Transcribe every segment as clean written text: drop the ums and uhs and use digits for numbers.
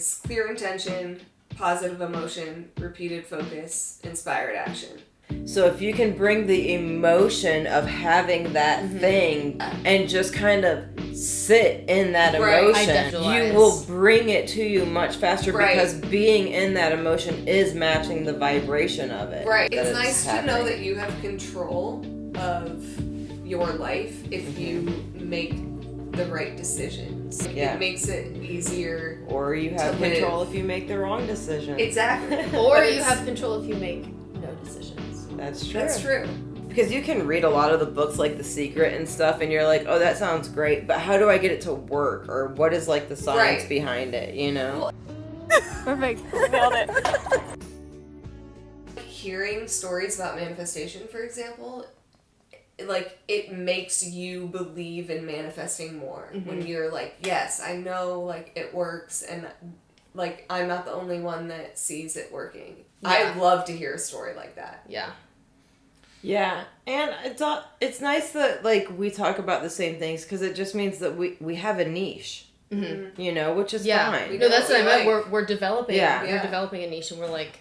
It's clear intention, positive emotion, repeated focus, inspired action. So if you can bring the emotion of having that thing and just kind of sit in that emotion, you will bring it to you much faster because being in that emotion is matching the vibration of it. Right. It's nice to know that you have control of your life if you make the right decisions. It makes it easier. Or you have control if you make the wrong decision. Exactly. Or you have control if you make no decisions. That's true. That's true. Because you can read a lot of the books like The Secret and stuff and you're like, oh, that sounds great, but how do I get it to work? Or what is like the science behind it, you know? Perfect. Nailed it. Hearing stories about manifestation, for example, like it makes you believe in manifesting more when you're like, yes, I know like it works and like I'm not the only one that sees it working. I'd love to hear a story like that. Yeah, and it's nice that like we talk about the same things because it just means that we have a niche, you know, which is fine. No, that's what I meant. We're developing. We're developing a niche, and we're like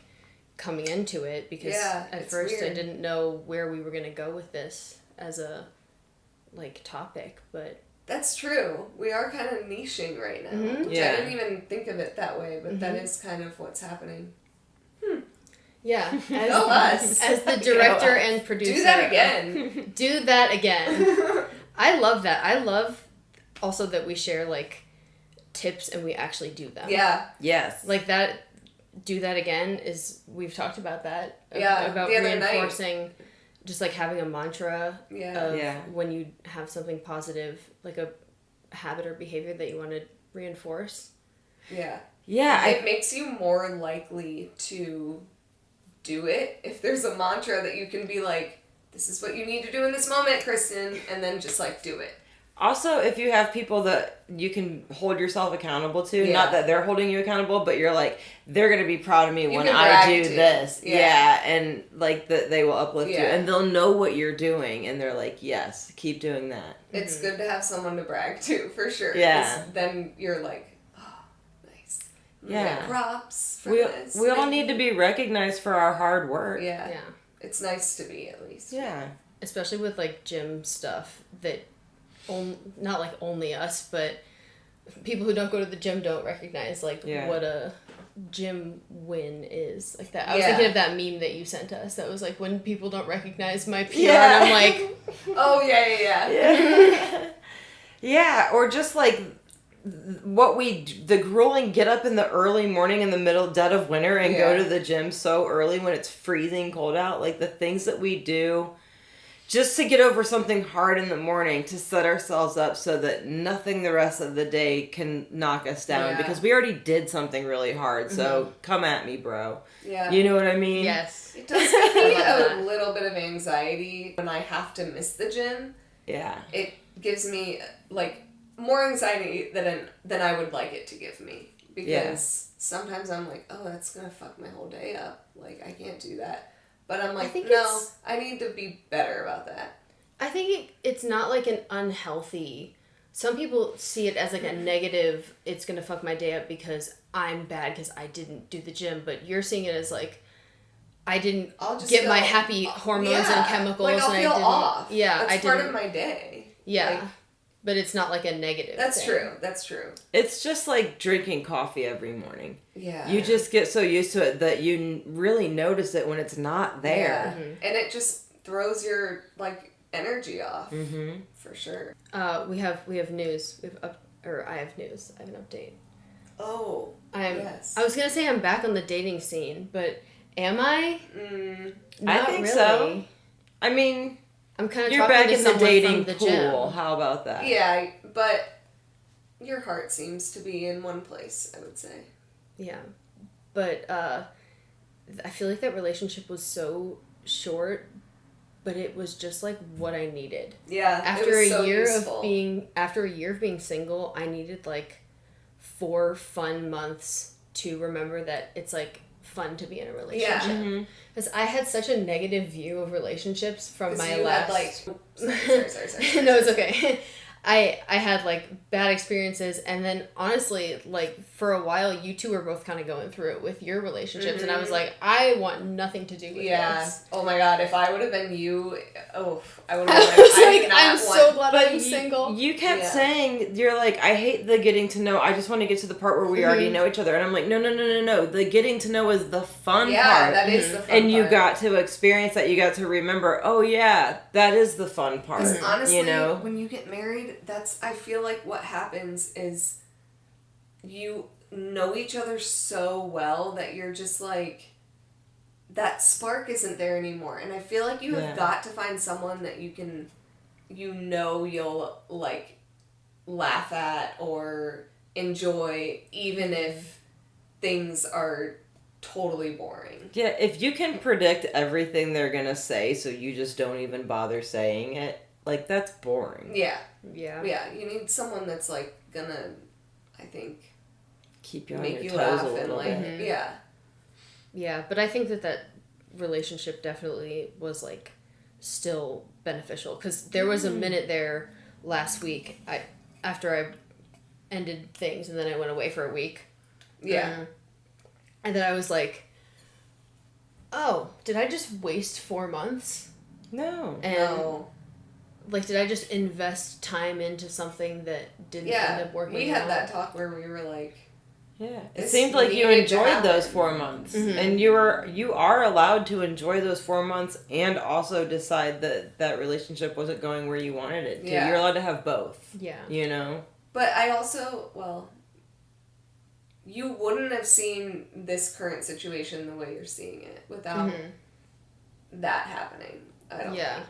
coming into it because at first weird. I didn't know where we were gonna go with this as a like topic, but that's true. We are kind of niching right now. Which I didn't even think of it that way, but that is kind of what's happening. Yeah, as the director and producer. Do that again. Do that again. I love that. I love also that we share like tips and we actually do them. Yeah. Yes. Like that. Do that again is we've talked about that. About the reinforcing, just like having a mantra. When you have something positive, like a habit or behavior that you want to reinforce. Yeah. Yeah. It makes you more likely to do it if there's a mantra that you can be like, this is what you need to do in this moment, Kristen, and then just like do it. Also, if you have people that you can hold yourself accountable to, not that they're holding you accountable, but you're like, they're going to be proud of me when I do this. Yeah. And like they will uplift you and they'll know what you're doing and they're like, yes, keep doing that. It's good to have someone to brag to, for sure. Yeah. Then you're like, yeah. Props for this. We all need to be recognized for our hard work. Yeah. It's nice to be, at least. Yeah. Especially with like gym stuff that not like only us, but people who don't go to the gym don't recognize like what a gym win is. Like that. I was thinking of that meme that you sent us that was like when people don't recognize my PR and I'm like oh yeah. Yeah, or just like the grueling get up in the early morning in the middle dead of winter and go to the gym so early when it's freezing cold out, like the things that we do just to get over something hard in the morning to set ourselves up so that nothing the rest of the day can knock us down because we already did something really hard, so come at me, bro. Yeah. You know what I mean? Yes. It does give me a little bit of anxiety when I have to miss the gym. Yeah. It gives me like more anxiety than I would like it to give me. Because sometimes I'm like, oh, that's going to fuck my whole day up. Like, I can't do that. But I'm like, no, I need to be better about that. I think it's not like an unhealthy... Some people see it as like a negative, it's going to fuck my day up because I'm bad because I didn't do the gym. But you're seeing it as like, I didn't get my happy hormones and chemicals. Like, I'll feel off. Yeah, that's part of my day. Yeah. Like, but it's not like a negative That's thing. true. It's just like drinking coffee every morning. Yeah. You just get so used to it that you really notice it when it's not there. Yeah. And it just throws your, like, energy off. Mm-hmm. For sure. We have news. I have news. I have an update. Oh, yes. I was going to say I'm back on the dating scene, but am I? I think really. So. I mean... I'm kind of You're back in the dating pool. How about that? Yeah, but your heart seems to be in one place, I would say. Yeah. But I feel like that relationship was so short, but it was just like what I needed. Yeah. After a year of being single, I needed like 4 fun months to remember that it's like fun to be in a relationship. Because I had such a negative view of relationships from my last... Sorry. No, it's okay. I had like bad experiences, and then honestly, like for a while, you two were both kind of going through it with your relationships, and I was like, I want nothing to do with this. Oh my god, if I would have been you, I would have been like, I'm so glad I'm single. You kept saying, you're like, I hate the getting to know. I just want to get to the part where we already know each other. And I'm like, no. The getting to know is the fun part. Yeah, that is the fun part. And you got to experience that. You got to remember, oh yeah, that is the fun part. Because honestly, you know? when you get married, I feel like what happens is you know each other so well that you're just like, that spark isn't there anymore. And I feel like you have got to find someone that you'll like laugh at or enjoy, even if things are totally boring. Yeah, if you can predict everything they're gonna say, so you just don't even bother saying it, like, that's boring. Yeah, you need someone that's like gonna, I think, keep you on make your you toes laugh a little and bit. Yeah, but I think that relationship definitely was like still beneficial, because there was a minute there last week after I ended things and then I went away for a week. And then I was like, oh, did I just waste 4 months? No. And like, did I just invest time into something that didn't end up working out? We had that talk where we were like, yeah, it seemed like you enjoyed those 4 months, and you are allowed to enjoy those 4 months and also decide that relationship wasn't going where you wanted it to. You're allowed to have both. Yeah, you know. But I also, you wouldn't have seen this current situation the way you're seeing it without that happening. I don't think.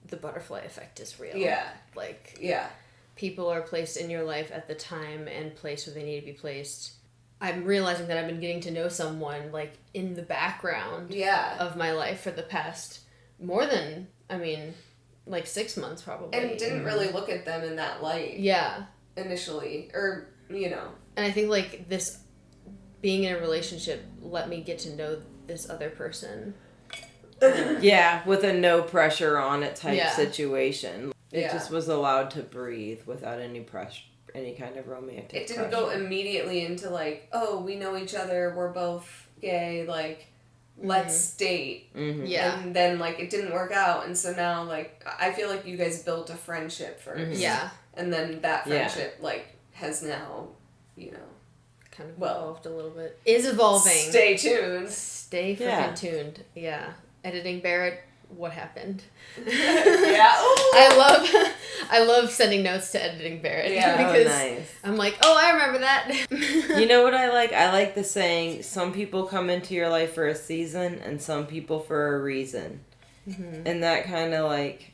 The butterfly effect is real. Yeah. Like, people are placed in your life at the time and place where they need to be placed. I'm realizing that I've been getting to know someone, like, in the background of my life for the past more than, 6 months probably. And didn't really look at them in that light. Yeah. Initially. Or, you know. And I think, like, this being in a relationship let me get to know this other person. With a no pressure on it type situation. It just was allowed to breathe without any pressure, any kind of romantic It didn't go immediately into like, oh, we know each other, we're both gay, like, let's date. Yeah. And then, like, it didn't work out, and so now, like, I feel like you guys built a friendship first. Yeah. And then that friendship, like, has now, you know, kind of evolved a little bit. Is evolving. Stay tuned. Stay freaking tuned. Yeah. Editing Barrett, what happened? I love sending notes to Editing Barrett. Yeah, because nice. I'm like, oh, I remember that. You know what I like? I like the saying, some people come into your life for a season and some people for a reason. And that kind of like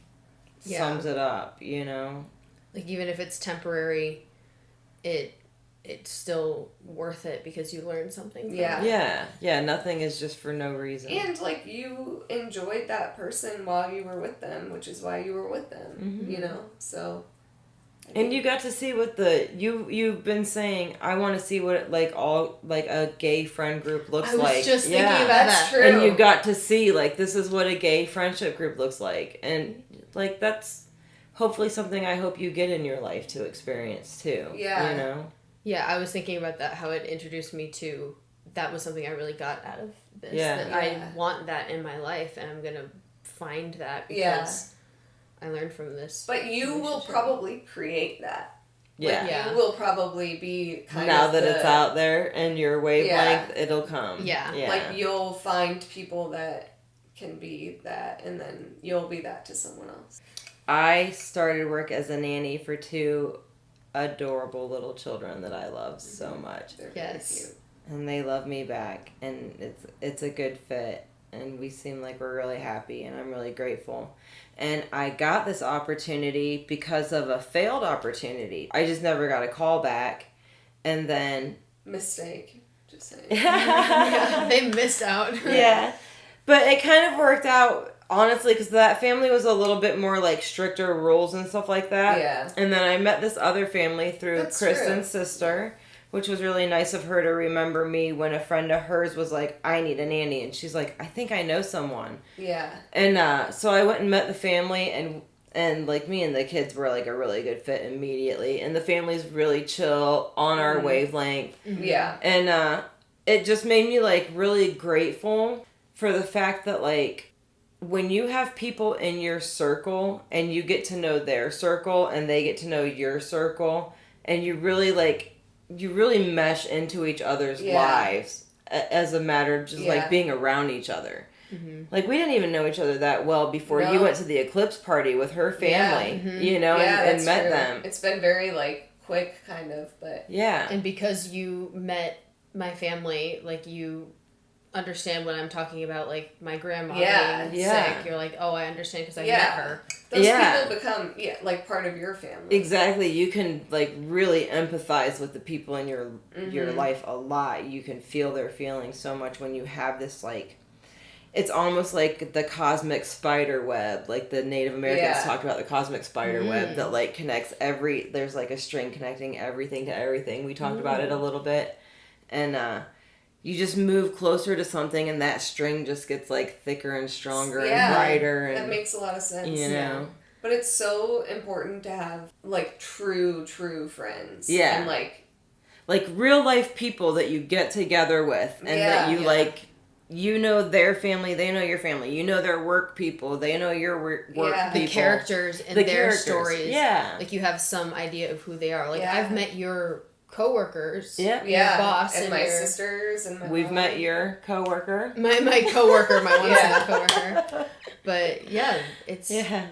sums it up, you know? Like, even if it's temporary, it's still worth it because you learned something from it. Yeah, nothing is just for no reason. And, like, you enjoyed that person while you were with them, which is why you were with them, you know? So... And you got to see what you've been saying, I want to see what, like, a gay friend group looks like. I was just thinking about that. That's true. And you got to see, like, this is what a gay friendship group looks like. And, like, that's hopefully something I hope you get in your life to experience, too. Yeah. You know? Yeah, I was thinking about that, how it introduced me to, that was something I really got out of this. That I want that in my life, and I'm going to find that because I learned from this. But you will probably create that. Yeah. Like, you will probably be kind now of that it's out there and your wavelength, it'll come. Yeah. Like, you'll find people that can be that, and then you'll be that to someone else. I started work as a nanny for 2 adorable little children that I love so much. They're really cute. And they love me back, and it's a good fit, and we seem like we're really happy, and I'm really grateful. And I got this opportunity because of a failed opportunity. I just never got a call back, and then... Mistake. Just saying. They missed out. Yeah. But it kind of worked out... Honestly, because that family was a little bit more, like, stricter rules and stuff like that. Yeah. And then I met this other family through Kristen's sister, which was really nice of her to remember me when a friend of hers was like, I need a nanny. And she's like, I think I know someone. Yeah. And so I went and met the family, and And, like, me and the kids were, like, a really good fit immediately. And the family's really chill, on our wavelength. Yeah. And it just made me, like, really grateful for the fact that, like, when you have people in your circle and you get to know their circle and they get to know your circle and you really, like, you really mesh into each other's lives as a matter of just, like, being around each other. Like, we didn't even know each other that well before you went to the Eclipse party with her family, you know, and met them. It's been very, like, quick, kind of, but... Yeah. And because you met my family, like, you understand what I'm talking about, like, my grandma being sick. You're like, oh, I understand because I met her. Those people become, like, part of your family. Exactly. You can, like, really empathize with the people in your life a lot. You can feel their feelings so much when you have this, like... It's almost like the cosmic spider web, like the Native Americans talked about the cosmic spider web that, like, connects there's, like, a string connecting everything to everything. We talked about it a little bit. And you just move closer to something and that string just gets, like, thicker and stronger and brighter. And, that makes a lot of sense. You know? But it's so important to have, like, true friends. Yeah. And, like real life people that you get together with and that you, like... You know their family, they know your family. You know their work people, they know your work people. The characters and their stories. Yeah. Like, you have some idea of who they are. Like, I've met your coworkers. Yeah. Your boss. And my sisters. And my We've mom. met your coworker. My coworker, my one coworker. But, yeah, it's... Yeah.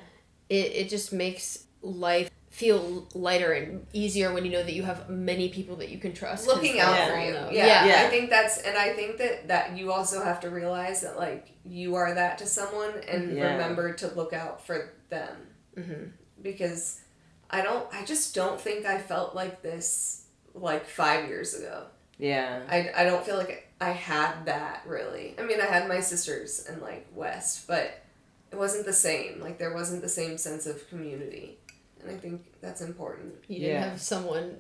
It just makes life feel lighter and easier when you know that you have many people that you can trust. Looking out for you. Yeah. I think I think that you also have to realize that, like, you are that to someone and remember to look out for them. Mm-hmm. Because I just don't think I felt like this, like, 5 years ago. Yeah. I don't feel like I had that, really. I mean, I had my sisters and, like, West, but it wasn't the same. Like, there wasn't the same sense of community. And I think that's important. You didn't have someone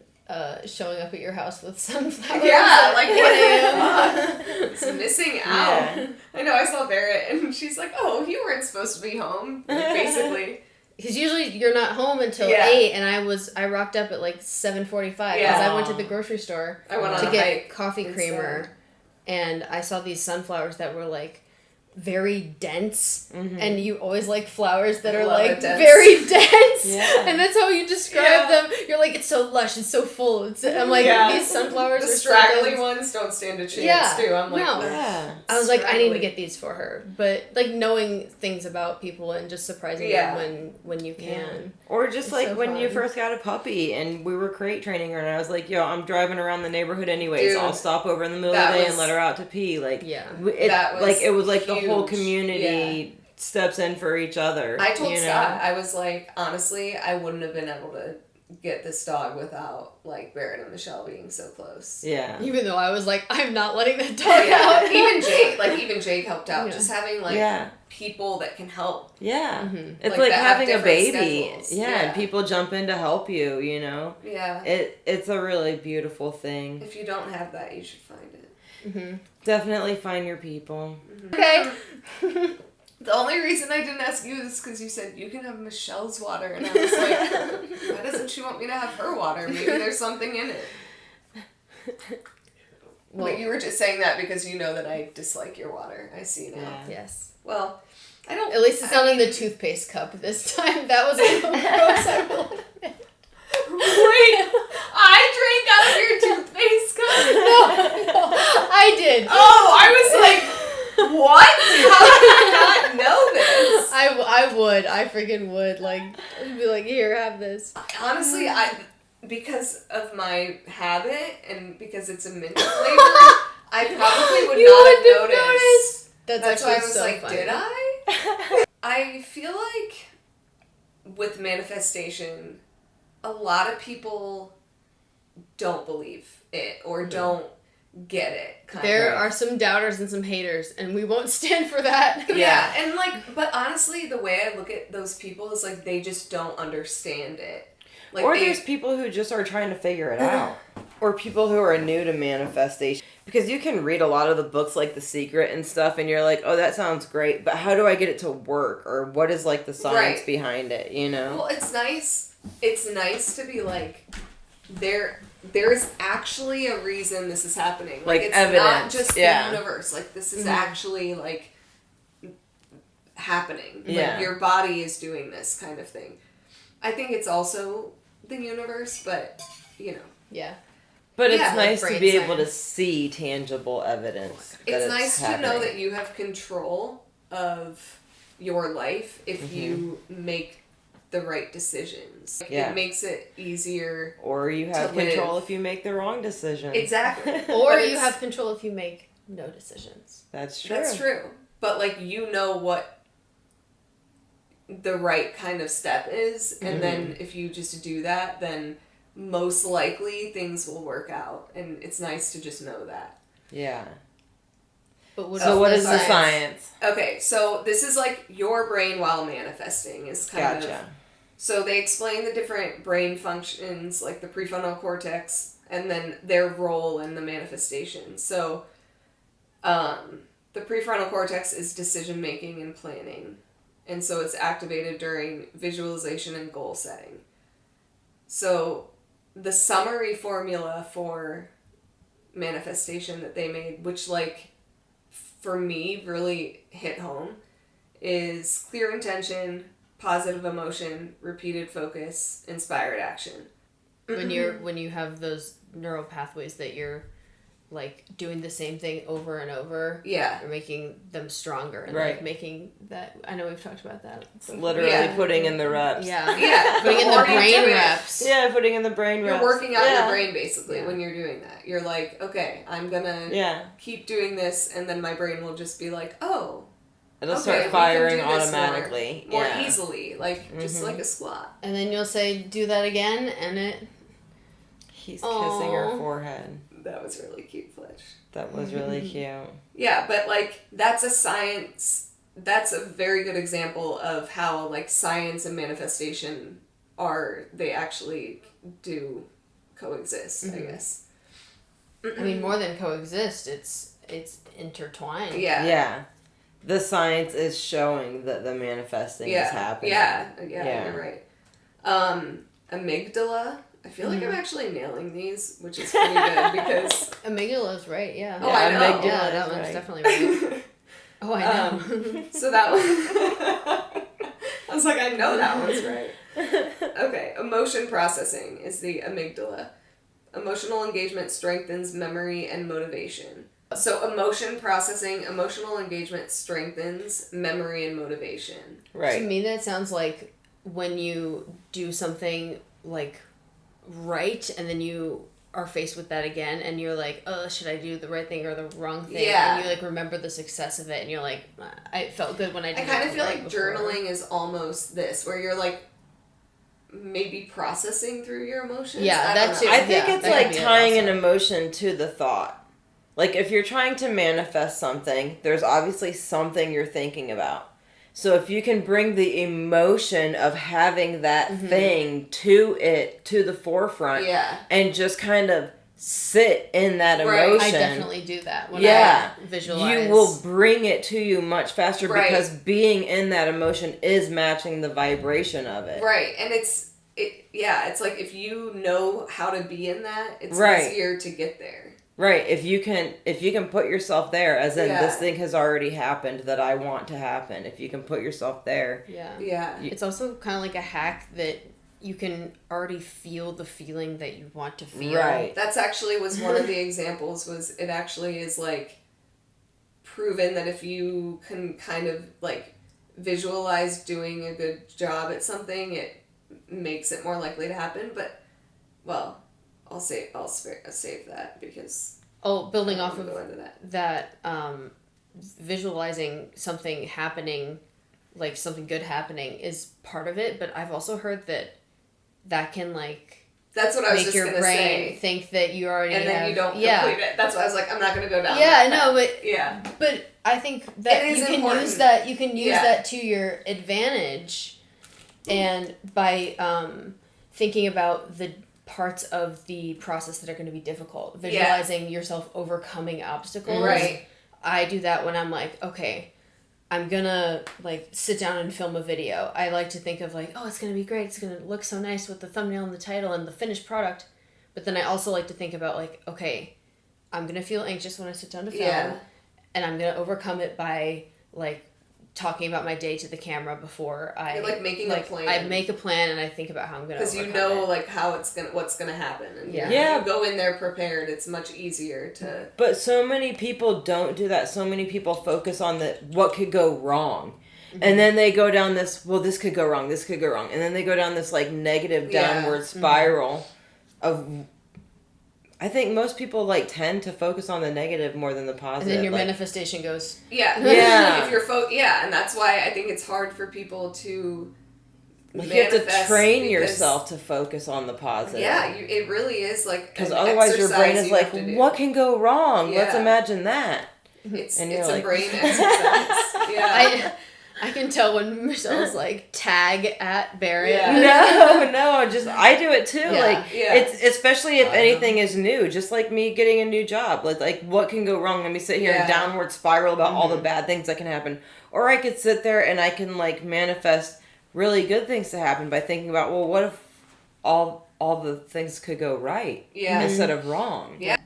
showing up at your house with sunflowers. Yeah, like, it's missing out. Yeah. I know, I saw Barrett, and she's like, oh, you weren't supposed to be home, like, basically. Because usually you're not home until 8, and I rocked up at, like, 7:45 because I went to the grocery store to get coffee creamer, and I saw these sunflowers that were, like, very dense, and you always like flowers that are, like, very dense, and that's how you describe them. You're like, it's so lush, it's so full. I'm like, these sunflowers the are straggly so ones don't stand a chance, too. I'm like, I was like, I need to get these for her, but, like, knowing things about people and just surprising them when you can. Or just, like, so when you first got a puppy and we were crate training her, and I was like, yo, I'm driving around the neighborhood anyways. Dude, I'll stop over in the middle of the day and let her out to pee. Like, it was like the whole community steps in for each other. I told Scott, I was like, honestly, I wouldn't have been able to get this dog without, like, Barrett and Michelle being so close. Yeah. Even though I was like, I'm not letting that dog out. Even Jake helped out. Just having, like, people that can help. Yeah. Mm-hmm. It's like having a baby. And people jump in to help you, you know? Yeah. It's a really beautiful thing. If you don't have that, you should find it. Mm-hmm. Definitely find your people. Mm-hmm. Okay. The only reason I didn't ask you is because you said you can have Michelle's water, and I was like, why doesn't she want me to have her water? Maybe there's something in it. Well, but you were just saying that because you know that I dislike your water. I see now. Yeah. Yes. Well, I don't... At least it's not in the toothpaste cup this time. That was a little gross, I will admit. Wait, I drank out of your toothpaste cup? No, I did. Oh, I was like... What? How did I not know this? I would. I freaking would. Like, I'd be like, here, have this. Honestly, because of my habit and because it's a mint flavor, I probably would not have noticed. That's why I was so like, funny. Did I? I feel like with manifestation, a lot of people don't believe it or don't get it. There are some doubters and some haters, and we won't stand for that. Yeah, and, like, but honestly, the way I look at those people is, like, they just don't understand it. Like, or there's people who just are trying to figure it out. Or people who are new to manifestation. because you can read a lot of the books like The Secret and stuff, and you're like, oh, that sounds great, but how do I get it to work? Or what is like the science behind it, you know? Well, it's nice to be like, there's actually a reason this is happening. Like it's evidence. Not just the universe. Like this is actually like happening. Yeah. Like your body is doing this kind of thing. I think it's also the universe, but you know. Yeah. But it's nice to be able to see tangible evidence. It's nice to know that you have control of your life if you make the right decisions. It makes it easier. Or you have control if you make the wrong decision. Exactly. Or you have control if you make no decisions. That's true. That's true. But like you know what the right kind of step is, and then if you just do that, then most likely things will work out, and it's nice to just know that. Yeah. But what is the science? Okay, so this is like your brain while manifesting is kind of. So they explain the different brain functions, like the prefrontal cortex, and then their role in the manifestation. So, the prefrontal cortex is decision making and planning, and so it's activated during visualization and goal setting. So, the summary formula for manifestation that they made, which like for me really hit home, is clear intention, positive emotion, repeated focus, inspired action. When you have those neural pathways that you're like doing the same thing over and over, you're making them stronger and like making that. I know we've talked about that. Literally putting in the reps. Putting in the brain reps. Yeah, putting in the brain reps. You're working out your brain basically when you're doing that. You're like, okay, I'm gonna keep doing this, and then my brain will just be like, oh. It'll start firing automatically. More easily, like just like a squat. And then you'll say, do that again, and it... He's kissing her forehead. That was really cute, Fletch. That was really cute. Yeah, but like that's a science. That's a very good example of how like science and manifestation they actually do coexist, I guess. I mean, more than coexist, it's intertwined. Yeah. The science is showing that the manifesting is happening. Yeah, you're right. Amygdala. I feel like I'm actually nailing these, which is pretty good because... Amygdala's right, yeah. Oh, I know. Yeah, that one's definitely right. Oh, I know. So that one... I was like, I know that one's right. Okay, emotion processing is the amygdala. Emotional engagement strengthens memory and motivation. So emotion processing, emotional engagement strengthens memory and motivation. Right. To me, that sounds like when you do something like right, and then you are faced with that again, and you're like, oh, should I do the right thing or the wrong thing? And you like remember the success of it, and you're like, I felt good when I did it. I kind of feel like journaling is almost this, where you're like maybe processing through your emotions. Yeah, that's it. I think it's like tying an emotion to the thought. Like, if you're trying to manifest something, there's obviously something you're thinking about. So if you can bring the emotion of having that thing to the forefront and just kind of sit in that emotion. I definitely do that when I visualize. You will bring it to you much faster because being in that emotion is matching the vibration of it. Right, and it's like if you know how to be in that, it's easier to get there. Right, if you can put yourself there, as in this thing has already happened that I want to happen. If you can put yourself there. Yeah. It's also kind of like a hack that you can already feel the feeling that you want to feel. Right. That's actually was one of the examples. Was it actually is like proven that if you can kind of like visualize doing a good job at something, it makes it more likely to happen. But well. I'll save that because... Oh, building off of that visualizing something happening, like something good happening, is part of it, but I've also heard that can, like... That's what I was just going to say. Make your brain think that you already have... And then you don't complete it. That's why I was like, I'm not going to go down that path. But... Yeah. But I think that you can use that... You can use that to your advantage, and by thinking about parts of the process that are going to be difficult. Visualizing yourself overcoming obstacles. Right. I do that when I'm like, okay, I'm gonna like sit down and film a video. I like to think of like, oh, it's gonna be great. It's gonna look so nice with the thumbnail and the title and the finished product. But then I also like to think about like, okay, I'm gonna feel anxious when I sit down to film, and I'm gonna overcome it by like talking about my day to the camera before I. You're like making a plan. I make a plan and I think about how I'm gonna. Because you know like how what's gonna happen, and if you go in there prepared, it's much easier to. But so many people don't do that. So many people focus on what could go wrong. And then they go down this, well, this could go wrong, this could go wrong. And then they go down this, like, negative downward spiral of... I think most people, like, tend to focus on the negative more than the positive. And then your manifestation goes... Yeah. Yeah. If you're and that's why I think it's hard for people to you have to train yourself to focus on the positive. Yeah, it really is, like, because otherwise your brain is like, what can go wrong? Yeah. Let's imagine that. It's like... a brain exercise. Yeah. I can tell when Michelle's like, tag at Barrett. Yeah. No, just, I do it too. It's, especially if anything is new, just like me getting a new job. Like what can go wrong? Let me sit here and downward spiral about all the bad things that can happen. Or I could sit there and I can like manifest really good things to happen by thinking about, well, what if all the things could go right instead of wrong? Yeah.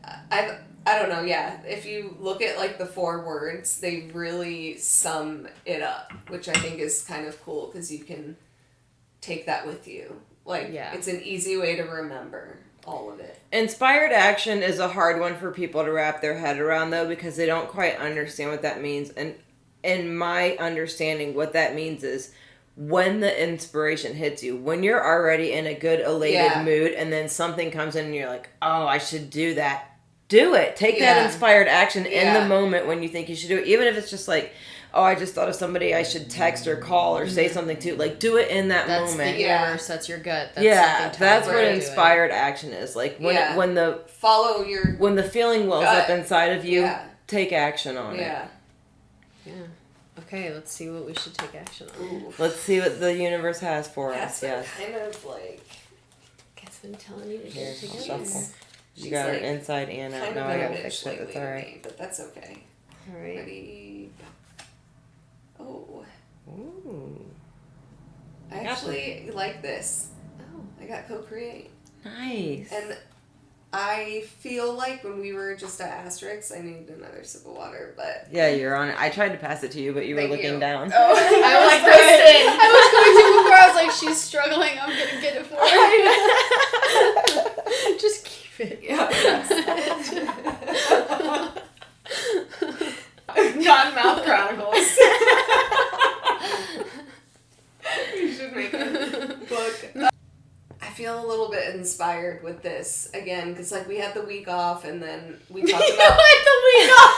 I don't know, if you look at, like, the 4 words, they really sum it up, which I think is kind of cool, because you can take that with you. Like, it's an easy way to remember all of it. Inspired action is a hard one for people to wrap their head around, though, because they don't quite understand what that means. And in my understanding, what that means is when the inspiration hits you, when you're already in a good, elated mood, and then something comes in and you're like, oh, I should do that. Do it. Take that inspired action in the moment when you think you should do it. Even if it's just like, oh, I just thought of somebody I should text or call or say something to. Like, do it in that moment. That's the universe. That's your gut. That's that's what inspired action is. Like, when the... Follow your... When the feeling wells up inside of you, take action on it. Yeah. Okay, let's see what we should take action on. Ooh. Let's see what the universe has for us. Yes. Kind of like... Cat's been telling you to Here, take shuffle. You got it inside and out. No, I gotta fix it. That's alright. But that's okay. Alright. Ready? Oh. Ooh. I actually like this. Oh. I got co-create. Nice. And I feel like when we were just at Asterix, I needed another sip of water, but... Yeah, you're on it. I tried to pass it to you, but you were looking down. Oh, I was going to before. I was like, she's struggling. I'm going to get it for her. Just keep it. Yeah. Non-mouth chronicles. We should make a book. I feel a little bit inspired with this again because like we had the week off and then we talked about the week off.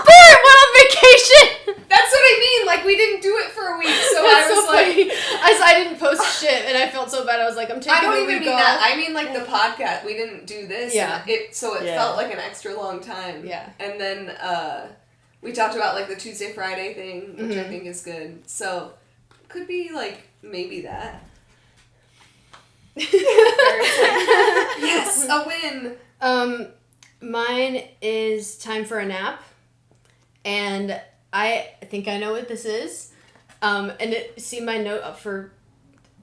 Barrett went on vacation. That's what I mean. Like we didn't do it for a week, so That's I was so like, funny. I didn't post shit, and I felt so bad. I was like, I'm taking. I don't the even week mean off. that. I mean like the podcast. We didn't do this. Yeah. It felt like an extra long time. Yeah. And then we talked about like the Tuesday Friday thing, which I think is good. So could be like maybe that. Yes, a win. Mine is time for a nap, and I think I know what this is. And see my note up for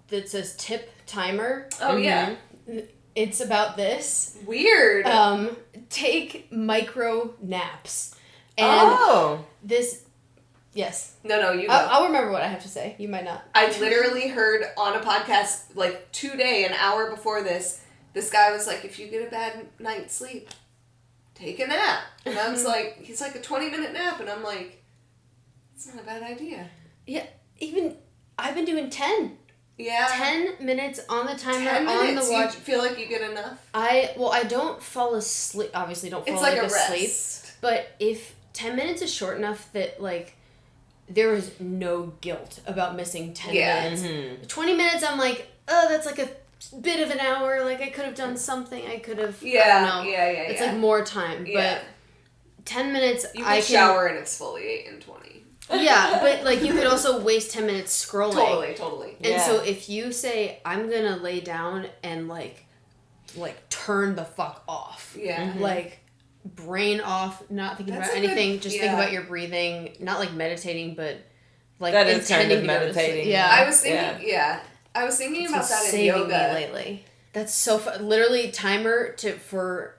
that says tip timer. Oh yeah. It's about this. Weird. Take micro naps. And this. Yes. No, you go. I'll remember what I have to say. You might not. I literally heard on a podcast, like, today, an hour before this guy was like, if you get a bad night's sleep, take a nap. And I was like, he's like a 20-minute nap. And I'm like, it's not a bad idea. Yeah. Even, I've been doing 10. Yeah. 10 minutes on the timer, 10 minutes, on the watch. You feel like you get enough? I don't fall asleep. Obviously, don't fall it's like asleep. Rest. But if 10 minutes is short enough that, like, there is no guilt about missing 10 minutes. Mm-hmm. 20 minutes, I'm like, oh, that's like a bit of an hour. Like, I could have done something. I could have, I don't know. It's like more time. Yeah. But 10 minutes, you can shower and exfoliate in 20. Yeah, but, like, you could also waste 10 minutes scrolling. Totally. And so if you say, I'm going to lay down and, like, like turn the fuck off. Yeah. Like brain off, not thinking That's about a good- anything, just think yeah. about your breathing, not like meditating, but like That is kind intending of to go to meditating. sleep. Yeah. I was thinking, I was thinking It's about been that in saving yoga. me lately. That's so fun. Literally, timer for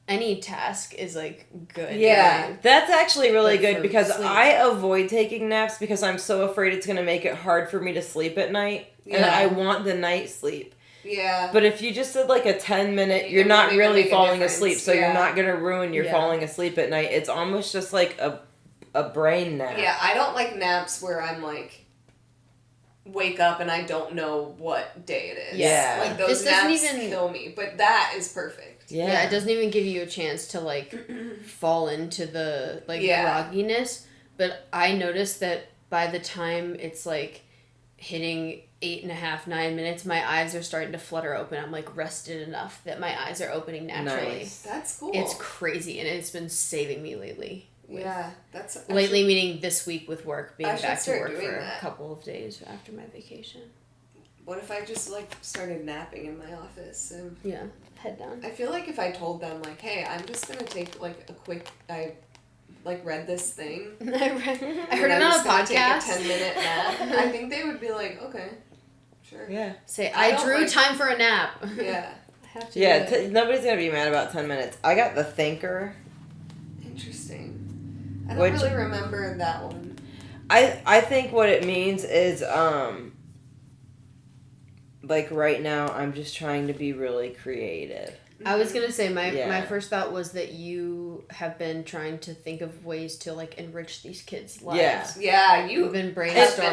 any task is like good. Yeah. Right? That's actually really But good for because sleep. I avoid taking naps because I'm so afraid it's going to make it hard for me to sleep at night. And Yeah. I want the night sleep. Yeah. But if you just did like a 10-minute, You you're not can really make a falling difference. asleep, so Yeah. you're not going to ruin your Yeah. falling asleep at night. It's almost just like a brain nap. Yeah, I don't like naps where I'm like wake up and I don't know what day it is. Yeah. Like those This doesn't naps even- kill me, but that is perfect. Yeah. It doesn't even give you a chance to like fall into the like Yeah. grogginess. But I noticed that by the time it's like hitting 8.5, 9 minutes, my eyes are starting to flutter open. I'm like rested enough that my eyes are opening naturally. Nice. That's cool. It's crazy, and it's been saving me lately. Yeah, that's Lately, meaning this week with work, being I should back to start work doing for that. a couple of days after my vacation. What if I just like started napping in my office? And Yeah, head down. I feel like if I told them like, hey, I'm just gonna take like a quick, I like read this thing. I heard it I'm on a just gonna take podcast. a 10-minute nap. I think they would be like, okay, sure. Yeah. Say, I I don't drew like- time for a nap. Yeah. I have to Yeah, do it. nobody's going to be mad about 10 minutes. I got the thinker. Interesting. I don't Which- really remember that one. I think what it means is like right now I'm just trying to be really creative. I was gonna say my Yeah. first thought was that you have been trying to think of ways to like enrich these kids' lives. Yeah. Yeah, You've you've been have been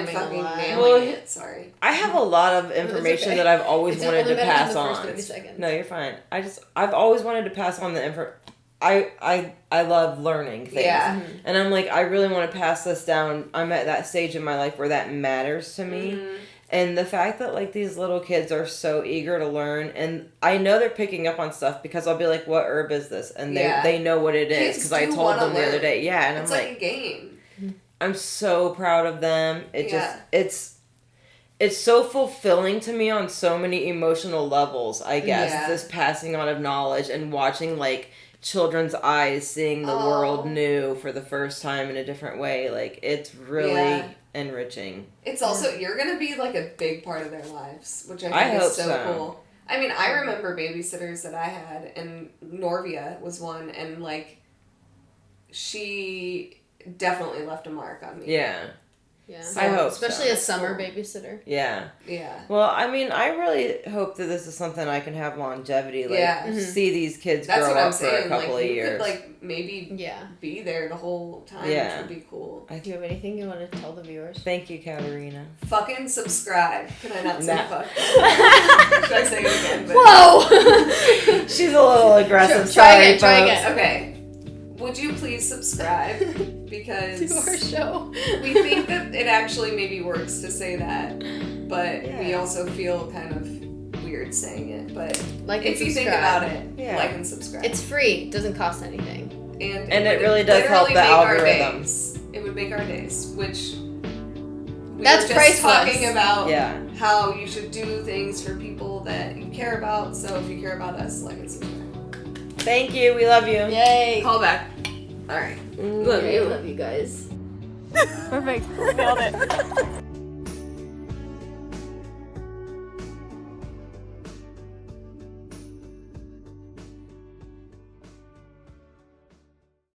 brainstorming fucking a lot. nailing Well, it. Sorry. I have a lot of information okay. that I've always It's wanted only to better than pass the first on. 30 seconds. No, you're fine. I've always wanted to pass on the info. I love learning things. Yeah. Mm-hmm. And I'm like, I really want to pass this down. I'm at that stage in my life where that matters to me. Mhm. And the fact that like these little kids are so eager to learn, and I know they're picking up on stuff because I'll be like, "What herb is this?" And Yeah. they know what it is Kids because I do told wanna them the other learn. day. Yeah, and It's I'm like like, a game. I'm so proud of them. It Yeah. just it's so fulfilling to me on so many emotional levels. I guess Yeah. this passing on of knowledge and watching like children's eyes seeing the world Oh. new for the first time in a different way. Like it's really Yeah. enriching. It's also you're gonna be like a big part of their lives, which I think I is hope so so. cool. I mean, I remember babysitters that I had, and Norvia was one, and like she definitely left a mark on me. Yeah. Yeah. I hope Especially so. a summer babysitter. Yeah. Yeah. Well, I mean, I really hope that this is something I can have longevity. Like, Yeah. Mhm. see these kids That's grow what up I'm for saying. a couple like of you years. could like maybe Yeah. be there the whole time, Yeah. which would be cool. Do you have anything you want to tell the viewers? Thank you, Katerina. Fucking subscribe. Could I not say Nah. fuck? Should I say it again? But Whoa! She's a little aggressive. Try Sorry, again, try folks. again. Okay. Would you please subscribe? Because To our show. we think that it actually maybe works to say that, but we Yeah. also feel kind of weird saying it. But Like if and you think subscribe. about it, Yeah. like and subscribe. It's free. It doesn't cost anything. And it would really does help literally the make our algorithm. days. It would make our days, which we That's were just priceless. talking about Yeah. how you should do things for people that you care about. So if you care about us, like and subscribe. Thank you. We love you. Yay! Call back. All right. Love I you. love you guys. Perfect. Nailed it.